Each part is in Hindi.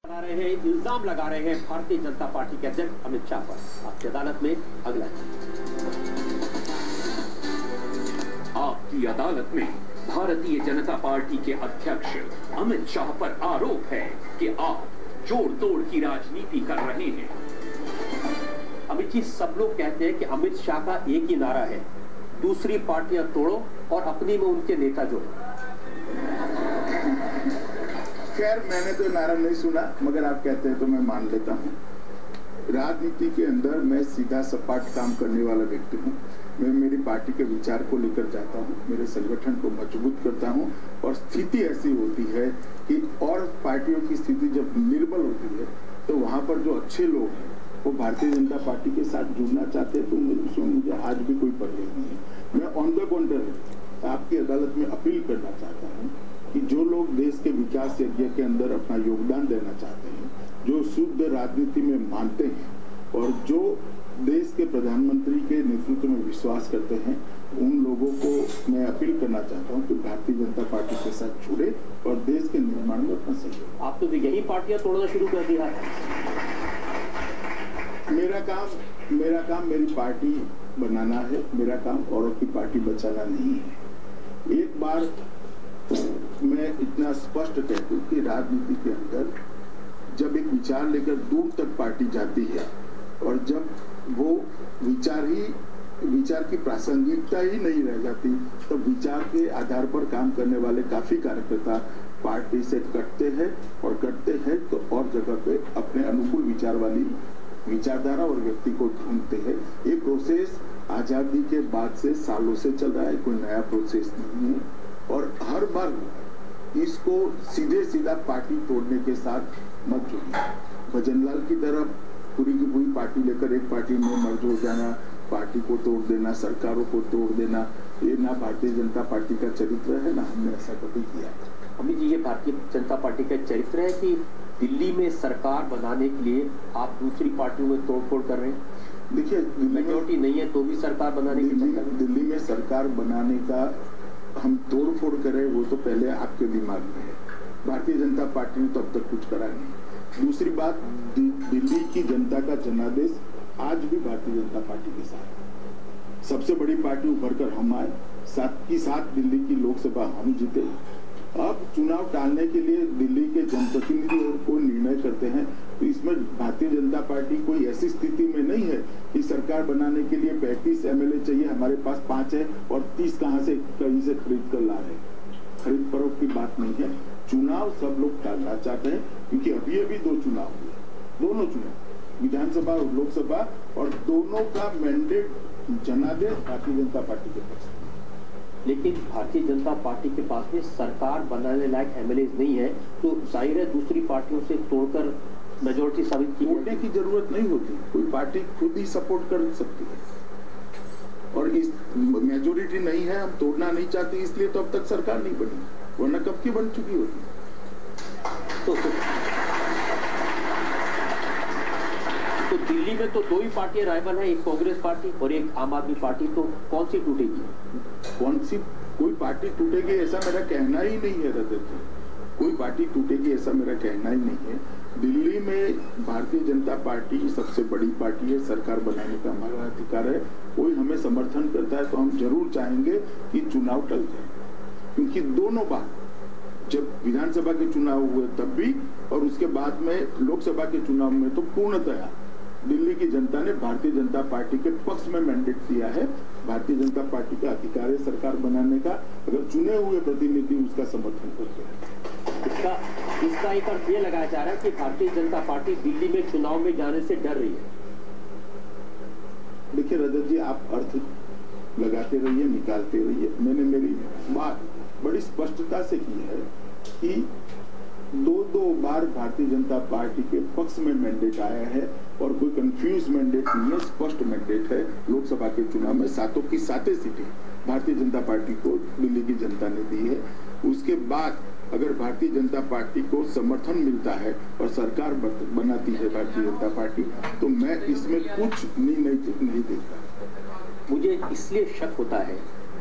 बना रहे हैं, इल्जाम लगा रहे हैं भारतीय जनता पार्टी के अध्यक्ष अमित शाह पर। आपकी अदालत में अगला आपकी अदालत में भारतीय जनता पार्टी के अध्यक्ष अमित शाह पर आरोप है कि आप जोड़ तोड़ की राजनीति कर रहे हैं। अमित जी, सब लोग कहते हैं कि अमित शाह का एक ही नारा है, दूसरी पार्टियां तोड़ो और अपनी में उनके नेता जोड़ो। खैर, मैंने तो नारा नहीं सुना, मगर आप कहते हैं तो मैं मान लेता हूँ। राजनीति के अंदर मैं सीधा सपाट काम करने वाला व्यक्ति हूँ। मैं मेरी पार्टी के विचार को लेकर जाता हूँ, मेरे संगठन को मजबूत करता हूँ, और स्थिति ऐसी होती है कि और पार्टियों की स्थिति जब निर्बल होती है तो वहाँ पर जो अच्छे लोग हैं वो भारतीय जनता पार्टी के साथ जुड़ना चाहते हैं, तो उसमें मुझे आज भी कोई परहेज नहीं है। मैं ऑन द कॉन्ट्ररी आपकी अदालत में अपील करना चाहता हूँ कि जो लोग देश के विकास यज्ञ के अंदर अपना योगदान देना चाहते हैं, जो शुद्ध राजनीति में मानते हैं और जो देश के प्रधानमंत्री के नेतृत्व में विश्वास करते हैं, उन लोगों को मैं अपील करना चाहता हूं कि भारतीय जनता पार्टी के साथ जुड़े और देश के निर्माण में अपना सहयोग। आप तो यही पार्टियां तोड़ना शुरू कर दिया। मेरा काम मेरी पार्टी बनाना है, मेरा काम औरों की पार्टी बचाना नहीं है। एक बार मैं इतना स्पष्ट कहता हूं कि राजनीति के अंदर जब एक विचार लेकर दूर तक पार्टी जाती है और जब वो विचार की प्रासंगिकता ही नहीं रह जाती, तो विचार के आधार पर काम करने वाले काफी कार्यकर्ता पार्टी से कटते हैं तो और जगह पे अपने अनुकूल विचार वाली विचारधारा और व्यक्ति को ढूंढते हैं। ये प्रोसेस आजादी के बाद से सालों से चल रहा है, कोई नया प्रोसेस नहीं है, और हर बार इसको सीधा पार्टी तोड़ने के साथ मत जोड़िए। भजनलाल की तरह पूरी की पूरी पार्टी लेकर एक पार्टी में मर्ज हो जाना, पार्टी को तोड़ देना, सरकारों को तोड़ देना, ये ना भारतीय जनता पार्टी का चरित्र है, ना हमने ऐसा कभी किया। अमित जी, ये भारतीय जनता पार्टी का चरित्र है कि दिल्ली में सरकार बनाने के लिए आप दूसरी पार्टियों में तोड़फोड़ कर रहे हैं? देखिए, मेजोरिटी नहीं है तो भी सरकार बनाने की दिल्ली में सरकार बनाने का हम तोड़फोड़ करें, वो तो पहले आपके दिमाग में है। भारतीय जनता पार्टी ने तो अब तक कुछ करा नहीं। दूसरी बात, दिल्ली की जनता का जनादेश आज भी भारतीय जनता पार्टी के साथ। सबसे बड़ी पार्टी उभर कर हम आए, साथ ही साथ दिल्ली की लोकसभा हम जीते। अब चुनाव टालने के लिए दिल्ली के जनप्रतिनिधि को निर्णय करते हैं, तो इसमें भारतीय जनता पार्टी कोई ऐसी स्थिति में नहीं है कि सरकार बनाने के लिए 35 MLA चाहिए, हमारे पास 5 है और 30 कहीं से खरीद कर ला रहे हैं। खरीद फरोख्त की बात नहीं है। चुनाव सब लोग टालना चाहते हैं, क्योंकि अभी 2 चुनाव हुए, दोनों चुनाव विधानसभा और लोकसभा, और दोनों का मैंडेट जनादेश भारतीय जनता पार्टी के पास। लेकिन भारतीय जनता पार्टी के पास में सरकार बनाने लायक MLAs नहीं है, तो जाहिर है दूसरी पार्टियों से तोड़कर मेजोरिटी साबित की। तोड़ने की जरूरत नहीं होती, कोई पार्टी खुद ही सपोर्ट कर सकती है, और इस मेजोरिटी नहीं है, हम तोड़ना नहीं चाहते, इसलिए तो अब तक सरकार नहीं बनी, वरना कब की बन चुकी होती। तो दिल्ली में तो 2 ही पार्टियां राइवल है, एक कांग्रेस पार्टी और एक आम आदमी पार्टी, तो कौन सी टूटेगी? कोई पार्टी टूटेगी ऐसा मेरा कहना ही नहीं है रजत जी, कोई पार्टी टूटेगी ऐसा मेरा कहना ही नहीं है। दिल्ली में भारतीय जनता पार्टी सबसे बड़ी पार्टी है, सरकार बनाने का हमारा अधिकार है। कोई हमें समर्थन करता है तो हम जरूर चाहेंगे कि चुनाव टल जाए, क्योंकि दोनों बार जब विधानसभा के चुनाव हुए तब भी, और उसके बाद में लोकसभा के चुनाव में तो पूर्णतया दिल्ली की जनता ने भारतीय जनता पार्टी के पक्ष में मैंडेट दिया है। भारतीय जनता पार्टी का अधिकार है सरकार बनाने का, अगर चुने हुए प्रतिनिधि उसका समर्थन करते हैं। इसका एक अर्थ ये लगाया जा रहा है कि भारतीय जनता पार्टी दिल्ली में चुनाव में जाने से डर रही है। देखिए रजत जी, आप अर्थ लगाते रहिए, निकालते रहिए। मैंने मेरी बात बड़ी स्पष्टता से की है कि 2 बार भारतीय जनता पार्टी के पक्ष में मैंडेट आया है, और कोई कंफ्यूज मैंडेट नहीं है, स्पष्ट मैंडेट है। लोकसभा के चुनाव में 7 की 7 सीटें भारतीय जनता पार्टी को दिल्ली की जनता ने दी है। उसके बाद अगर भारतीय जनता पार्टी को समर्थन मिलता है और सरकार बनाती है भारतीय जनता पार्टी, तो मैं इसमें कुछ नहीं देखता। मुझे इसलिए शक होता है,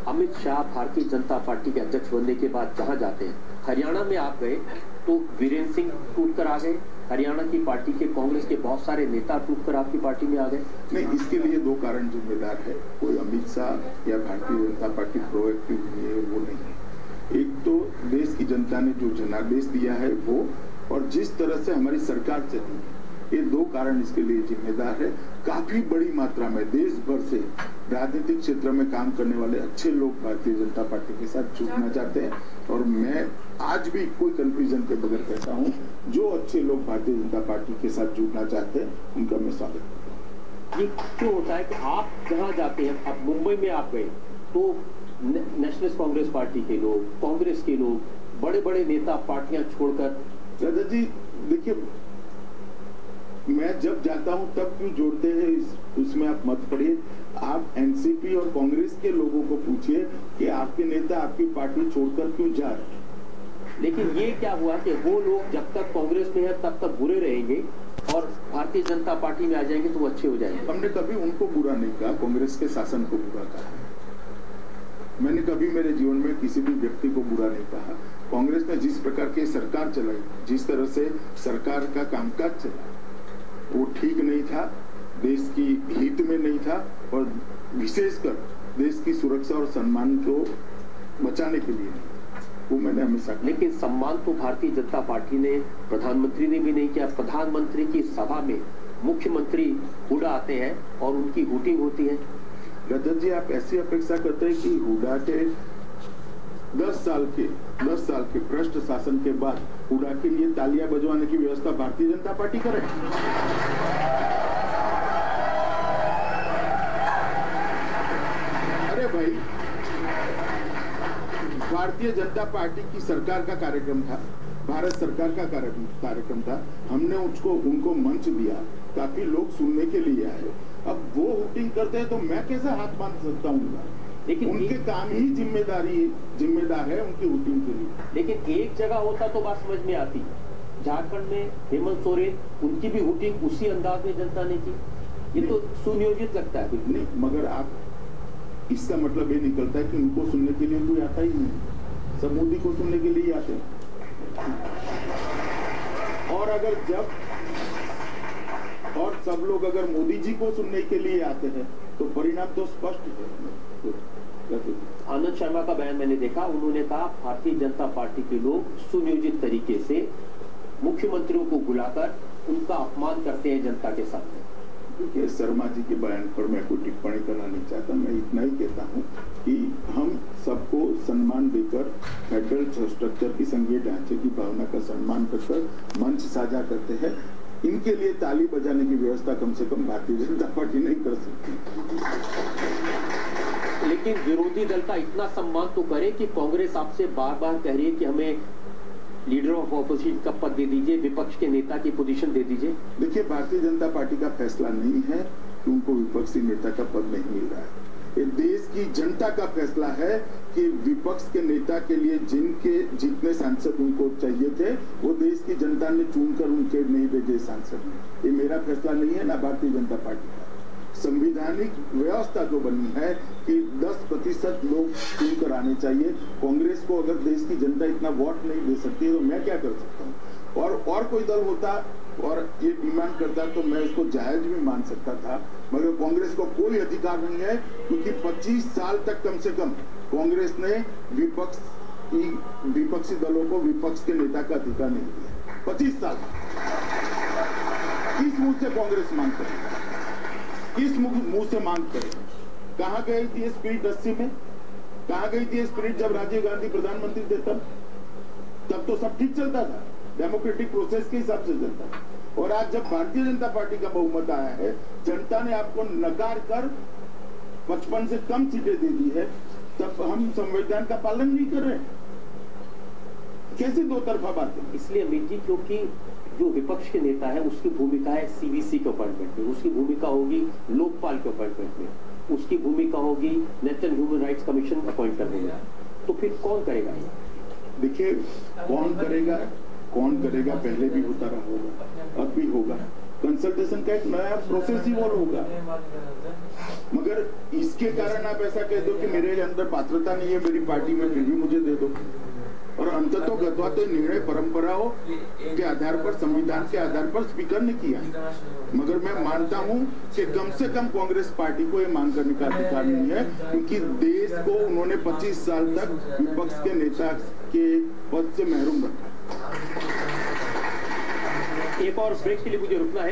अमित शाह भारतीय जनता पार्टी के अध्यक्ष बनने के बाद जहां जाते हैं, हरियाणा में आप गए, तो वीरेंद्र सिंह टूट कर आ गए, हरियाणा की पार्टी के कांग्रेस के बहुत सारे नेता टूट कर आपकी पार्टी में आ गए। नहीं, इसके लिए दो कारण जिम्मेदार है। कोई अमित शाह या भारतीय जनता पार्टी प्रोएक्टिव नहीं है, वो नहीं है। एक तो देश की जनता ने जो जनादेश दिया है वो, और जिस तरह से हमारी सरकार चली है, ये दो कारण इसके लिए जिम्मेदार है। काफी बड़ी मात्रा में देश भर से राजनीतिक क्षेत्र में काम करने वाले अच्छे लोग भारतीय जनता पार्टी के साथ जुड़ना चाहते हैं, और मैं आज भी कोई कंफ्यूजन के बगैर कहता हूं, जो अच्छे लोग भारतीय जनता पार्टी के साथ जुड़ना चाहते हैं उनका मैं स्वागत करता हूं। ये क्यों होता है कि आप जहां जाते हैं, अब मुंबई में आप गए तो नेशनलिस्ट कांग्रेस पार्टी के लोग, कांग्रेस के लोग, बड़े बड़े नेता पार्टियां छोड़कर। दादा जी देखिए, मैं जब जाता हूं तब क्यों जोड़ते हैं उसमें आप मत पड़िए। आप एनसीपी और कांग्रेस के लोगों को पूछिए कि आपके नेता आपकी पार्टी छोड़कर क्यों जा रहे हैं। लेकिन ये क्या हुआ कि वो लोग जब तक कांग्रेस में है तब तक बुरे रहेंगे, और भारतीय जनता पार्टी में आ जाएंगे तो वो अच्छे हो जाएंगे। हमने कभी उनको बुरा नहीं कहा, कांग्रेस के शासन को बुरा कहा। मैंने कभी मेरे जीवन में किसी भी व्यक्ति को बुरा नहीं कहा। कांग्रेस ने जिस प्रकार की सरकार चलाई, जिस तरह से सरकार का कामकाज चला, वो ठीक नहीं था, देश की हित में नहीं था, और विशेषकर देश की सुरक्षा और सम्मान को बचाने के लिए नहीं। वो मैंने हमेशा। लेकिन सम्मान तो भारतीय जनता पार्टी ने, प्रधानमंत्री ने भी नहीं किया। प्रधानमंत्री की सभा में मुख्यमंत्री हुडा आते हैं और उनकी हुटिंग होती है। रजत जी, आप ऐसी अपेक्षा करते हैं कि हुडा के 10 साल के भ्रष्ट शासन के बाद हुडा के लिए तालियां बजवाने की व्यवस्था भारतीय जनता पार्टी करे? अरे भाई, भारतीय जनता पार्टी की सरकार का कार्यक्रम था, भारत सरकार का कार्यक्रम था। हमने उनको मंच दिया, काफी लोग सुनने के लिए आए। अब वो हुटिंग करते हैं तो मैं कैसे हाथ बांध सकता हूँ? लेकिन उनके काम ही जिम्मेदार है उनकी हुटिंग के लिए। लेकिन एक जगह होता तो बात समझ में आती। झारखंड में हेमंत सोरेन, उनकी भी हुटिंग उसी अंदाज में जनता ने की। ये तो सुनियोजित लगता है। नहीं, मगर आप इसका मतलब ये निकलता है कि उनको सुनने के लिए कोई आता ही नहीं, सब मोदी को सुनने के लिए आते हैं। और सब लोग अगर मोदी जी को सुनने के लिए आते हैं तो परिणाम तो स्पष्ट है। आनंद शर्मा का बयान मैंने देखा, उन्होंने कहा भारतीय जनता पार्टी के लोग सुनियोजित तरीके से मुख्यमंत्रियों को बुलाकर उनका अपमान करते हैं जनता के सामने। देखिए, शर्मा जी के बयान पर मैं कोई टिप्पणी करना नहीं चाहता। मैं इतना ही कहता हूं कि हम सबको सम्मान देकर फेडरल स्ट्रक्चर की संघीय ढांचे की भावना का सम्मान कर मंच साझा करते हैं। इनके लिए ताली बजाने की व्यवस्था कम से कम भारतीय जनता पार्टी नहीं कर सकती। लेकिन विरोधी दल का इतना सम्मान तो करे कि कांग्रेस आपसे बार बार कह रही है कि हमें लीडर ऑफ ऑपोजिशन का पद दे दीजिए, विपक्ष के नेता की पोजीशन दे दीजिए। देखिए, भारतीय जनता पार्टी का फैसला नहीं है कि उनको विपक्षी नेता का पद नहीं मिल रहा है। ये देश की जनता का फैसला है कि विपक्ष के नेता के लिए जितने सांसद उनको चाहिए थे वो देश की जनता ने चुनकर उनके नहीं भेजे सांसद। ये मेरा फैसला नहीं है, ना भारतीय जनता पार्टी का। संविधानिक व्यवस्था जो बनी है कि 10% लोग चुनकर आने चाहिए। कांग्रेस को अगर देश की जनता इतना वोट नहीं दे सकती तो मैं क्या कर सकता हूँ? और कोई दल होता और ये डिमांड करता तो मैं इसको जायज भी मान सकता था, मगर कांग्रेस को कोई अधिकार नहीं है, क्योंकि 25 साल तक कम से कम कांग्रेस ने विपक्षी दलों को विपक्ष के नेता का अधिकार नहीं दिया। 25 साल किस मुंह से कांग्रेस मांग करेगी? किस मुंह से मांग करेगी? कहाँ गई थी स्पिरिट 80 में? कहाँ गई थी स्पिरिट जब राजीव गांधी प्रधानमंत्री थे? तब तो सब ठीक चलता था, डेमोक्रेटिक प्रोसेस के हिसाब से चलता था। और आज जब भारतीय जनता पार्टी का बहुमत आया है, जनता ने आपको नकार कर 55 से कम सीटें दे दी है, तब हम संविधान का पालन नहीं कर रहे। कैसे दो तरफा बातें? इसलिए अमित जी, क्योंकि जो विपक्ष के नेता है उसकी भूमिका है सीवीसी के अपॉइंटमेंट में, उसकी भूमिका होगी लोकपाल के अपॉइंटमेंट में, उसकी भूमिका होगी national human rights commission appoint करने में। तो फिर कौन करेगा ये? देखिए, कौन करेगा पहले भी होता रहा होगा, अब भी होगा। कंसल्टेशन का एक नया प्रोसेस ही वो होगा। मगर इसके कारण आप ऐसा कह दो कि मेरे अंदर पात्रता नहीं है मेरी पार्टी में, फिर भी मुझे दे दो। और अंततः गतवा तो निर्णय परंपराओं के आधार पर, संविधान के आधार पर स्पीकर ने किया। मगर मैं मानता हूं कि कम से कम कांग्रेस पार्टी को यह मांग करने का अधिकार नहीं है, क्योंकि देश को उन्होंने 25 साल तक विपक्ष के नेता के पद से महरूम रखा। एक और ब्रेक के लिए मुझे रुकना है।